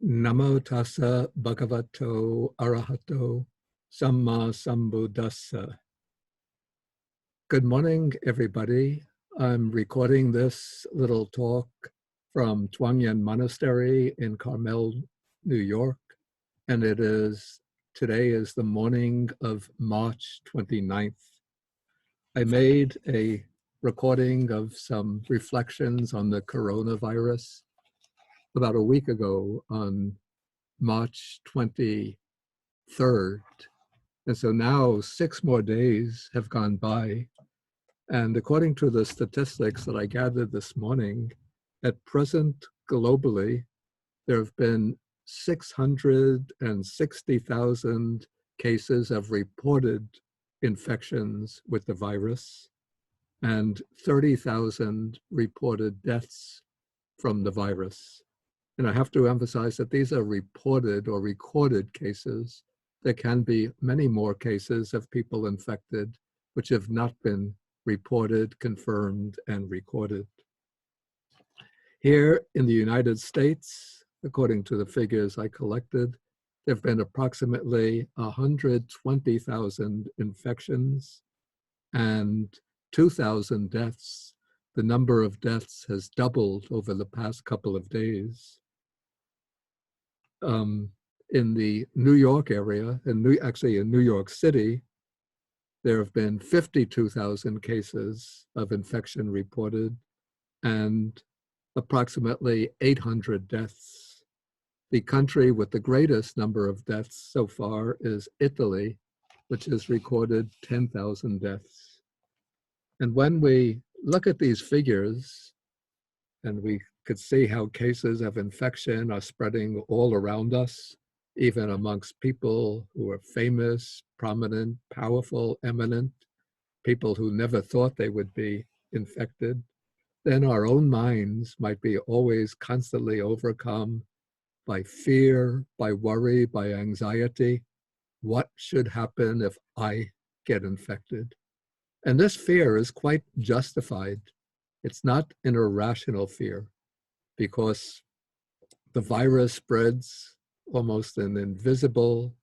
Namo tassa bhagavato arahato samma sambuddhassa. Good morning, everybody. I'm recording this little talk from Chuang Yen Monastery in Carmel, New York. And today is the morning of March 29th. I made a recording of some reflections on the coronavirus about a week ago on March 23rd. And so now 6 more days have gone by. And according to the statistics that I gathered this morning, at present globally, there have been 660,000 cases of reported infections with the virus and 30,000 reported deaths from the virus. And I have to emphasize that these are reported or recorded cases. There can be many more cases of people infected which have not been reported, confirmed, and recorded. Here in the United States, according to the figures I collected, there have been approximately 120,000 infections and 2,000 deaths. The number of deaths has doubled over the past couple of days. In the New York area, actually in New York City, there have been 52,000 cases of infection reported and approximately 800 deaths. The country with the greatest number of deaths so far is Italy, which has recorded 10,000 deaths. And when we look at these figures, and we could see how cases of infection are spreading all around us, even amongst people who are famous, prominent, powerful, eminent, people who never thought they would be infected, then our own minds might be always constantly overcome by fear, by worry, by anxiety. What should happen if I get infected? And this fear is quite justified. It's not an irrational fear, because the virus spreads almost in invisible,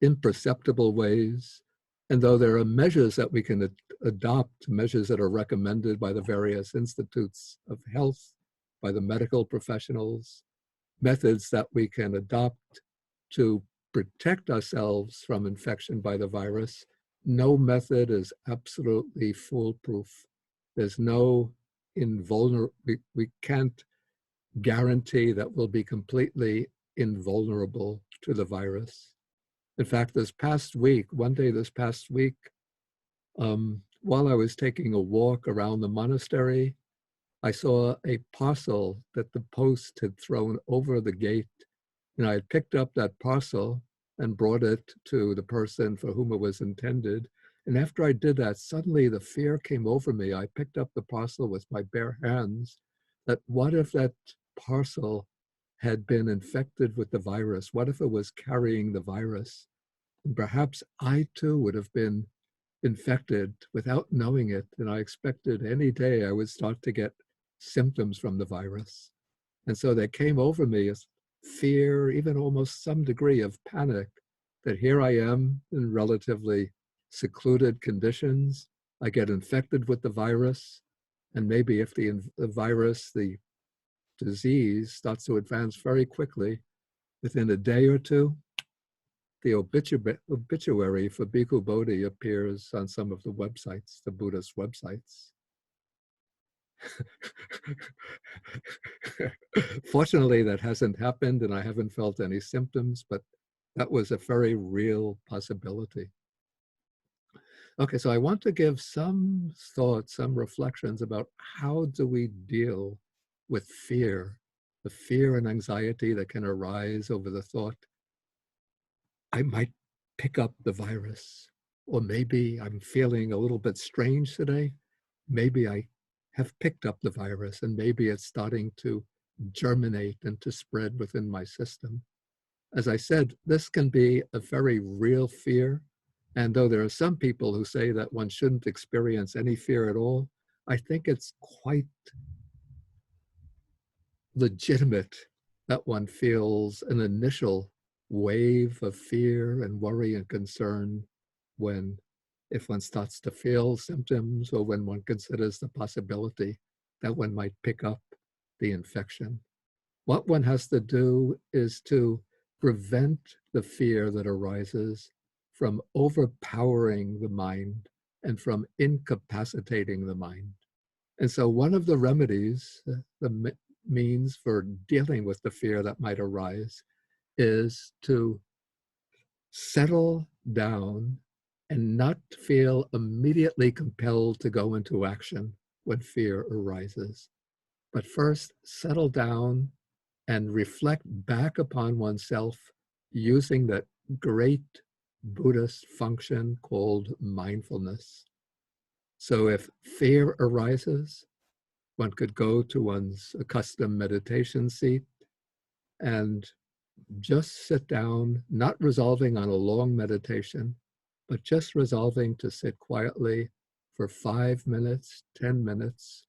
imperceptible ways. And though there are measures that we can adopt, measures that are recommended by the various institutes of health, by the medical professionals, methods that we can adopt to protect ourselves from infection by the virus, no method is absolutely foolproof. There's no invulnerable, we can't guarantee that we'll be completely invulnerable to the virus. In fact, one day this past week, while I was taking a walk around the monastery, I saw a parcel that the post had thrown over the gate. And I had picked up that parcel and brought it to the person for whom it was intended. And after I did that, suddenly the fear came over me. I picked up the parcel with my bare hands, that what if that parcel had been infected with the virus? What if it was carrying the virus? And perhaps I too would have been infected without knowing it. And I expected any day I would start to get symptoms from the virus. And so there came over me a fear, even almost some degree of panic, that here I am in relatively secluded conditions. I get infected with the virus, and maybe if the virus, the disease, starts to advance very quickly, within a day or two, the obituary for Bhikkhu Bodhi appears on some of the websites, the Buddhist websites. Fortunately, that hasn't happened and I haven't felt any symptoms, but that was a very real possibility. Okay, so I want to give some thoughts, some reflections about how do we deal with fear, the fear and anxiety that can arise over the thought, I might pick up the virus, or maybe I'm feeling a little bit strange today. Maybe I have picked up the virus and maybe it's starting to germinate and to spread within my system. As I said, this can be a very real fear. And though there are some people who say that one shouldn't experience any fear at all, I think it's quite legitimate that one feels an initial wave of fear and worry and concern if one starts to feel symptoms, or when one considers the possibility that one might pick up the infection. What one has to do is to prevent the fear that arises from overpowering the mind and from incapacitating the mind. And so one of the remedies, the means for dealing with the fear that might arise, is to settle down and not feel immediately compelled to go into action when fear arises. But first, settle down and reflect back upon oneself using that great Buddhist function called mindfulness. So if fear arises, one could go to one's accustomed meditation seat and just sit down, not resolving on a long meditation, but just resolving to sit quietly for 5 minutes, 10 minutes,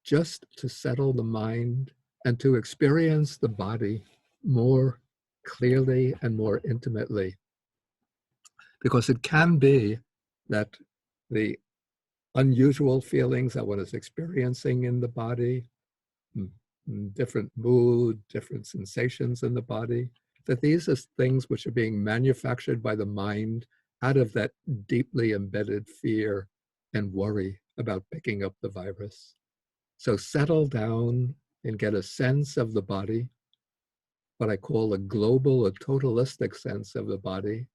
just to settle the mind and to experience the body more clearly and more intimately. Because it can be that the unusual feelings that one is experiencing in the body, different mood, different sensations in the body, that these are things which are being manufactured by the mind out of that deeply embedded fear and worry about picking up the virus. So settle down and get a sense of the body, what I call a global, a totalistic sense of the body,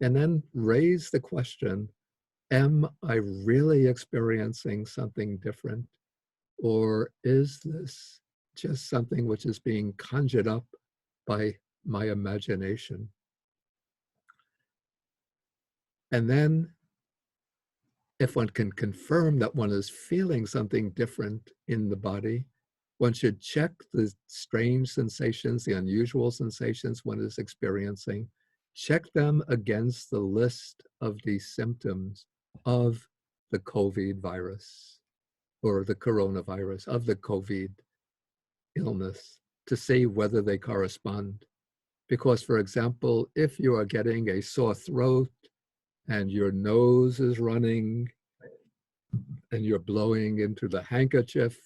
and then raise the question, am I really experiencing something different? Or is this just something which is being conjured up by my imagination? And then if one can confirm that one is feeling something different in the body, one should check the strange sensations, the unusual sensations one is experiencing, check them against the list of the symptoms of the COVID virus or the coronavirus, of the COVID illness, to see whether they correspond. Because, for example, if you are getting a sore throat and your nose is running and you're blowing into the handkerchief,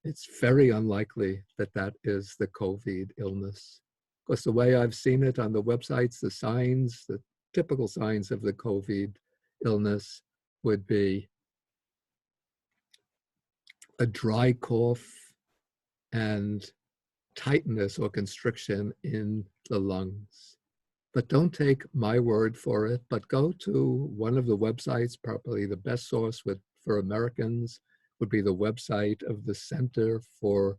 it's very unlikely that that is the COVID illness. Because the way I've seen it on the websites, the signs, the typical signs of the COVID illness would be a dry cough and tightness or constriction in the lungs. But don't take my word for it, but go to one of the websites. Probably the best source for Americans would be the website of the Center for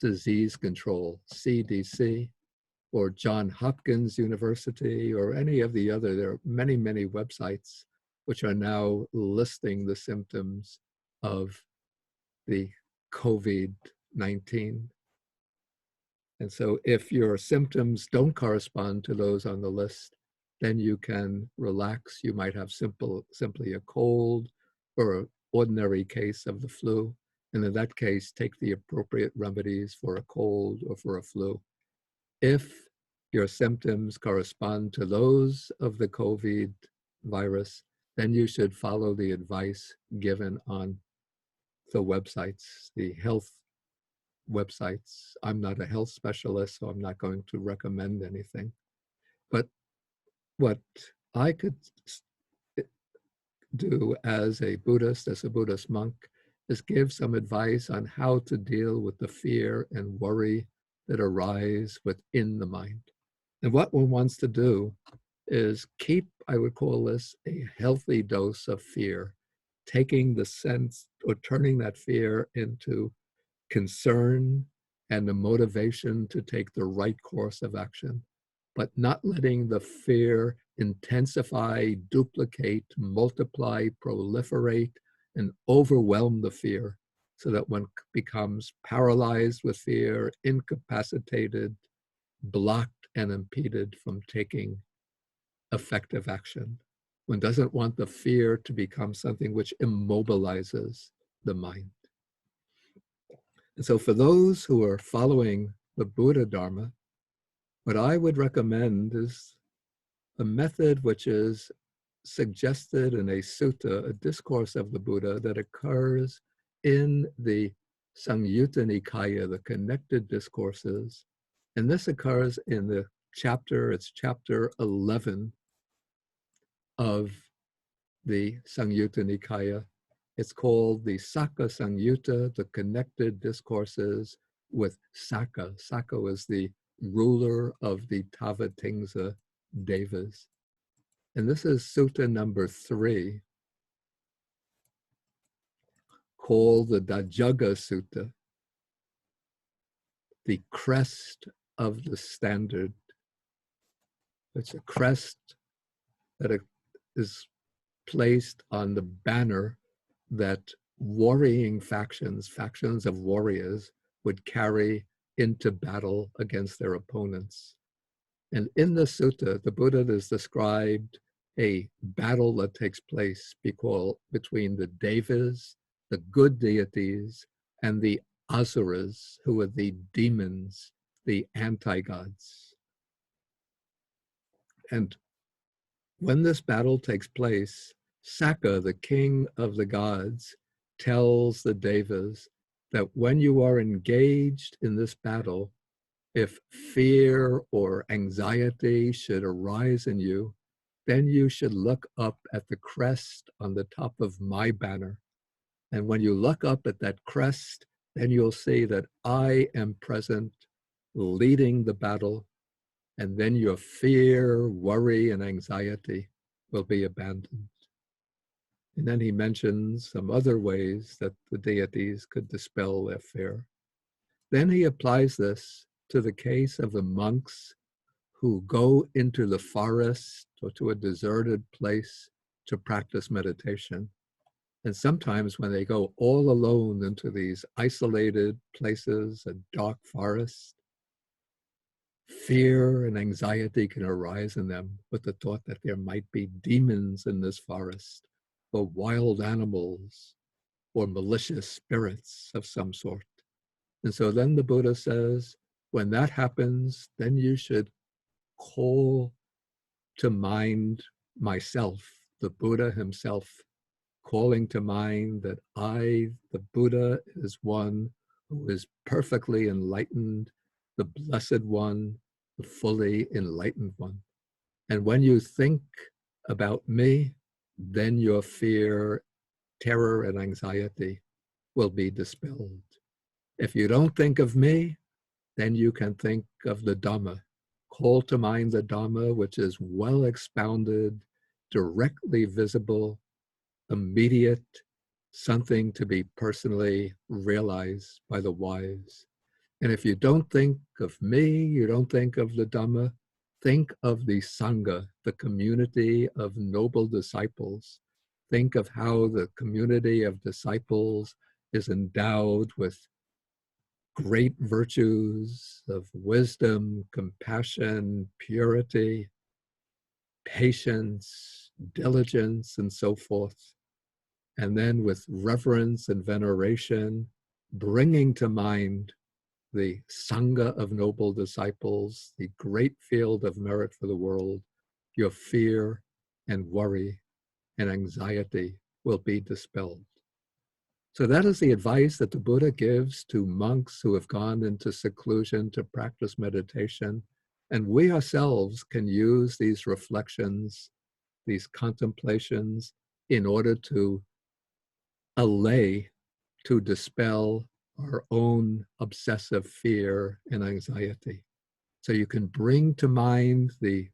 Disease Control, CDC, or Johns Hopkins University, or any of the other. There are many, many websites which are now listing the symptoms of the COVID-19. And so if your symptoms don't correspond to those on the list, then you can relax. You might have simply a cold or an ordinary case of the flu. And in that case, take the appropriate remedies for a cold or for a flu. If your symptoms correspond to those of the COVID virus, then you should follow the advice given on the websites, the health websites. I'm not a health specialist, so I'm not going to recommend anything. But what I could do as a Buddhist monk, is give some advice on how to deal with the fear and worry that arise within the mind. And what one wants to do is keep, I would call this, a healthy dose of fear, taking the sense or turning that fear into concern and the motivation to take the right course of action, but not letting the fear intensify, duplicate, multiply, proliferate, and overwhelm the fear so that one becomes paralyzed with fear, incapacitated, blocked, and impeded from taking effective action. One doesn't want the fear to become something which immobilizes the mind. And so for those who are following the Buddha Dharma, what I would recommend is a method which is suggested in a sutta, a discourse of the Buddha that occurs in the Samyutta Nikaya, the connected discourses. And this occurs in the chapter, it's chapter 11 of the Samyutta Nikaya. It's called the Saka Samyutta, the connected discourses with Saka. Saka was the ruler of the Tavatimsa Devas. And this is sutta number 3, called the Dajaga Sutta, the crest of the standard. It's a crest that is placed on the banner that warring factions of warriors would carry into battle against their opponents. And in the sutta, the Buddha has described a battle that takes place between the devas, the good deities, and the asuras, who are the demons, the anti-gods. And when this battle takes place, Saka, the king of the gods, tells the devas that when you are engaged in this battle, if fear or anxiety should arise in you, then you should look up at the crest on the top of my banner. And when you look up at that crest, then you'll see that I am present, leading the battle, and then your fear, worry, and anxiety will be abandoned. And then he mentions some other ways that the deities could dispel their fear. Then he applies this to the case of the monks who go into the forest or to a deserted place to practice meditation. And sometimes when they go all alone into these isolated places, a dark forest, fear and anxiety can arise in them with the thought that there might be demons in this forest, or wild animals, or malicious spirits of some sort. And so then the Buddha says, when that happens, then you should call to mind myself, the Buddha himself, calling to mind that I, the Buddha, is one who is perfectly enlightened, the blessed one, the fully enlightened one. And when you think about me, then your fear, terror, and anxiety will be dispelled. If you don't think of me, then you can think of the Dhamma. Call to mind the Dhamma, which is well expounded, directly visible, immediate, something to be personally realized by the wise. And if you don't think of me, you don't think of the Dhamma, think of the Sangha, the community of noble disciples. Think of how the community of disciples is endowed with great virtues of wisdom, compassion, purity, patience, diligence, and so forth. And then with reverence and veneration, bringing to mind the Sangha of noble disciples, the great field of merit for the world, your fear and worry and anxiety will be dispelled. So that is the advice that the Buddha gives to monks who have gone into seclusion to practice meditation. And we ourselves can use these reflections, these contemplations, in order to allay, to dispel our own obsessive fear and anxiety. So you can bring to mind the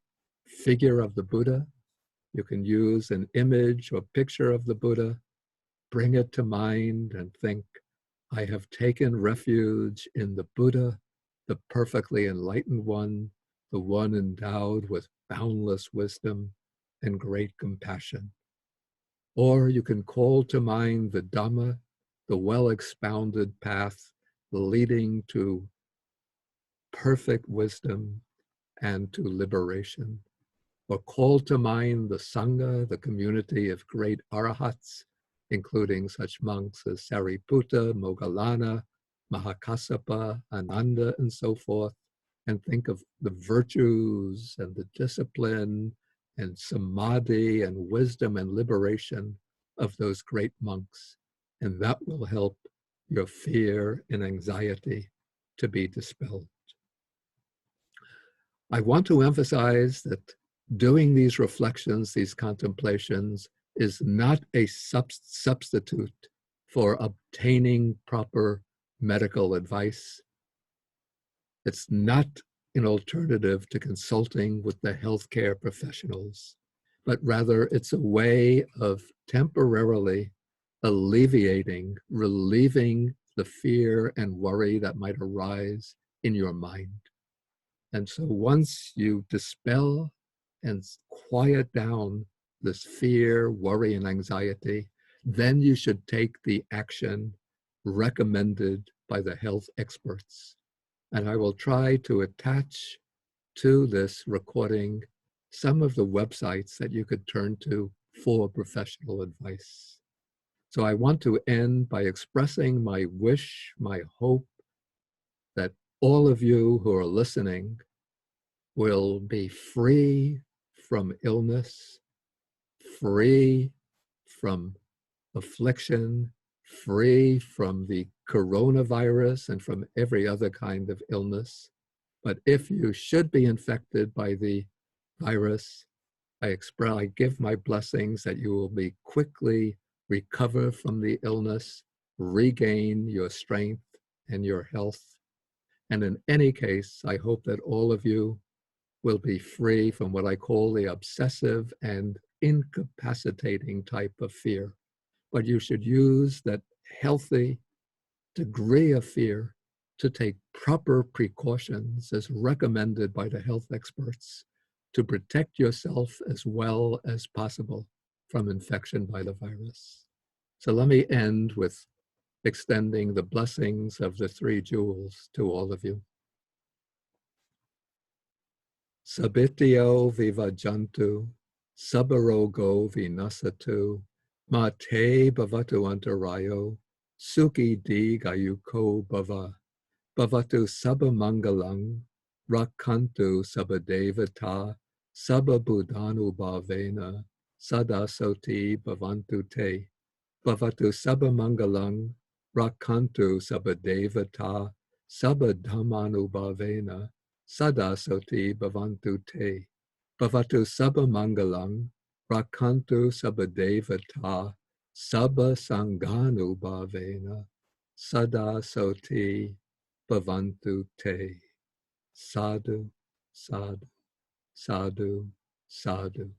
figure of the Buddha. You can use an image or picture of the Buddha, bring it to mind and think, I have taken refuge in the Buddha, the perfectly enlightened one, the one endowed with boundless wisdom and great compassion. Or you can call to mind the Dhamma, the well-expounded path leading to perfect wisdom and to liberation. Or call to mind the Sangha, the community of great arahats, including such monks as Sariputta, Moggallana, Mahakassapa, Ananda, and so forth, and think of the virtues and the discipline and samadhi and wisdom and liberation of those great monks. And that will help your fear and anxiety to be dispelled. I want to emphasize that doing these reflections, these contemplations, is not a substitute for obtaining proper medical advice. It's not an alternative to consulting with the healthcare professionals, but rather it's a way of temporarily alleviating, relieving the fear and worry that might arise in your mind. And so once you dispel and quiet down this fear, worry, and anxiety, then you should take the action recommended by the health experts. And I will try to attach to this recording some of the websites that you could turn to for professional advice. So I want to end by expressing my wish, my hope, that all of you who are listening will be free from illness, free from affliction, free from the coronavirus and from every other kind of illness. But if you should be infected by the virus, I give my blessings that you will be quickly recover from the illness, regain your strength and your health. And in any case, I hope that all of you will be free from what I call the obsessive and incapacitating type of fear. But you should use that healthy degree of fear to take proper precautions as recommended by the health experts to protect yourself as well as possible from infection by the virus. So let me end with extending the blessings of the three jewels to all of you. Sabityo vivajantu, sabarogo vinasatu, mate bhavatu antarayo, sukhi di gayuko bhava, bhavatu sabamangalang, rakantu sabadevata, sababudhanu bhavena, sadasoti bhavantu te, bhavatu sabamangalang, rakantu sabadevata, sabadhamanu bhavena, sadasoti bhavantu te, bhavatu sabba mangalang, rakantu sabadevata, sabba sanganu bhavena, sadasoti bhavantu te. Sadhu, sadhu, sadhu, sadhu.